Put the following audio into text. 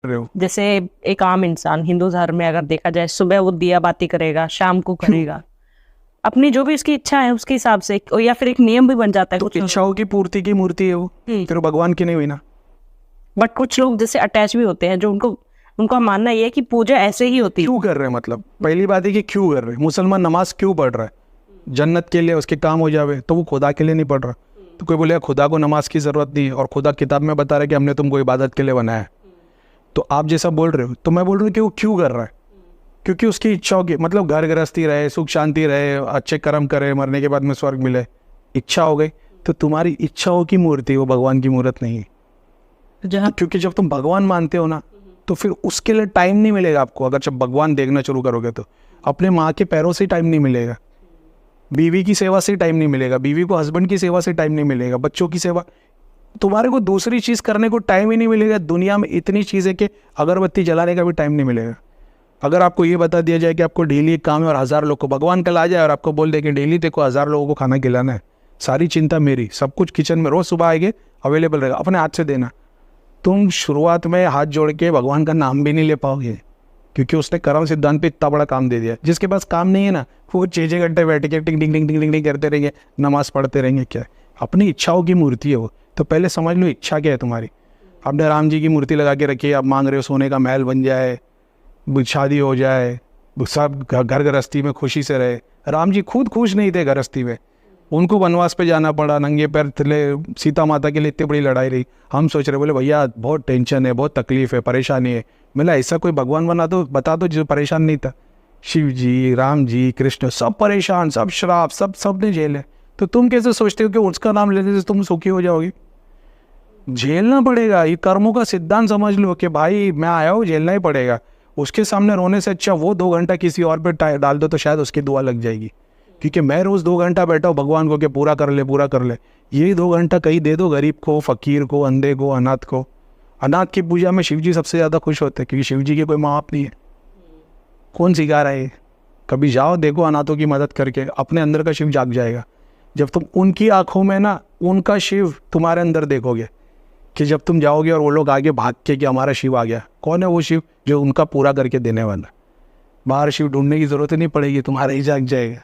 रहे हो। जैसे एक आम इंसान हिंदू धर्म में अगर देखा जाए, सुबह वो दिया बाती करेगा, शाम को करेगा, अपनी जो भी उसकी इच्छा है उसके हिसाब से, या फिर एक नियम भी बन जाता है तो कुछ लोगों इच्छाओं की पूर्ति की मूर्ति है वो, फिर वो भगवान की नहीं हुई ना। बट कुछ लोग जैसे अटैच भी होते हैं, जो उनका मानना ये है कि पूजा ऐसे ही होती है। क्यों कर रहे हैं, मतलब पहली बात है कि क्यों कर रहे हैं। मुसलमान नमाज क्यों पढ़ रहा है? जन्नत के लिए, उसके काम हो जावे, तो वो खुदा के लिए नहीं पढ़ रहा। तो कोई बोलेगा खुदा को नमाज की ज़रूरत नहीं है, और खुदा किताब में बता रहा है कि हमने तुमको इबादत के लिए बनाया है। तो आप जैसा बोल रहे हो, तो मैं बोल रहा हूँ कि वो क्यों कर रहा है। क्योंकि उसकी इच्छाओं की, मतलब घर गृहस्थी रहे, सुख शांति रहे, अच्छे कर्म करे, मरने के बाद में स्वर्ग मिले, इच्छा हो गई। तो तुम्हारी इच्छाओं की मूर्ति, वो भगवान की मूर्त नहीं है। जहाँ क्योंकि जब तुम भगवान मानते हो ना, तो फिर उसके लिए टाइम नहीं मिलेगा आपको। अगर जब भगवान देखना शुरू करोगे तो अपने माँ के पैरों से टाइम नहीं मिलेगा, बीवी की सेवा से टाइम नहीं मिलेगा, बीवी को हस्बैंड की सेवा से टाइम नहीं मिलेगा, बच्चों की सेवा, तुम्हारे को दूसरी चीज़ करने को टाइम ही नहीं मिलेगा। दुनिया में इतनी चीज़ें कि अगरबत्ती जलाने का भी टाइम नहीं मिलेगा। अगर आपको ये बता दिया जाए कि आपको डेली एक काम है और 1000 लोग को, भगवान कल आ जाए और आपको बोल दे कि डेली तेरे को 1000 लोगों को खाना खिलाना है, सारी चिंता मेरी, सब कुछ किचन में रोज़ सुबह आएंगे, अवेलेबल रहेगा, अपने हाथ से देना, तुम शुरुआत में हाथ जोड़ के भगवान का नाम भी नहीं ले पाओगे। क्योंकि उसने कर्म सिद्धांत पे इतना बड़ा काम दे दिया। जिसके पास काम नहीं है ना, वो 6 घंटे बैठ के टिंग टिंग टिंग टिंग टिंग करते रहेंगे, नमाज पढ़ते रहेंगे। क्या है? अपनी इच्छाओं की मूर्ति है वो। तो पहले समझ लो इच्छा क्या है तुम्हारी। आपने राम जी की मूर्ति लगा के रखी है, आप मांग रहे हो सोने का महल बन जाए, शादी हो जाए, सब घर गृहस्थी में खुशी से रहे। राम जी खुद खुश नहीं थे गृहस्थी में, उनको वनवास पे जाना पड़ा, नंगे पैर चले, सीता माता के लिए इतनी बड़ी लड़ाई रही। हम सोच रहे, बोले भैया बहुत टेंशन है, बहुत तकलीफ है, परेशानी है। मिला ऐसा कोई भगवान बना दो, बता दो जो परेशान नहीं था। शिव जी, राम जी, कृष्ण, सब परेशान, सब श्राप, सब ने झेले। तो तुम कैसे सोचते हो कि उसका नाम लेने से तुम सुखी हो जाओगे? झेलना पड़ेगा। ये कर्मों का सिद्धांत समझ लो कि भाई मैं आया हूँ, झेलना ही पड़ेगा। उसके सामने रोने से अच्छा वो 2 घंटा किसी और पे डाल दो, तो शायद उसकी दुआ लग जाएगी। क्योंकि मैं रोज़ 2 घंटा बैठा हूँ भगवान को कि पूरा कर ले, पूरा कर ले। ये 2 घंटा कहीं दे दो गरीब को, फ़कीर को, अंधे को, अनाथ को। अनाथ की पूजा में शिव जी सबसे ज़्यादा खुश होते हैं, क्योंकि शिव जी के कोई माँ बाप नहीं है। कौन सिखा रहा है ये? कभी जाओ देखो अनाथों की मदद करके, अपने अंदर का शिव जाग जाएगा। जब तुम उनकी आंखों में ना उनका शिव तुम्हारे अंदर देखोगे, कि जब तुम जाओगे और वो लोग आगे भाग के कि हमारा शिव आ गया, कौन है वो शिव जो उनका पूरा करके देने वाला। बाहर शिव ढूंढने की ज़रूरत नहीं पड़ेगी, तुम्हारा ही जाग जाएगा।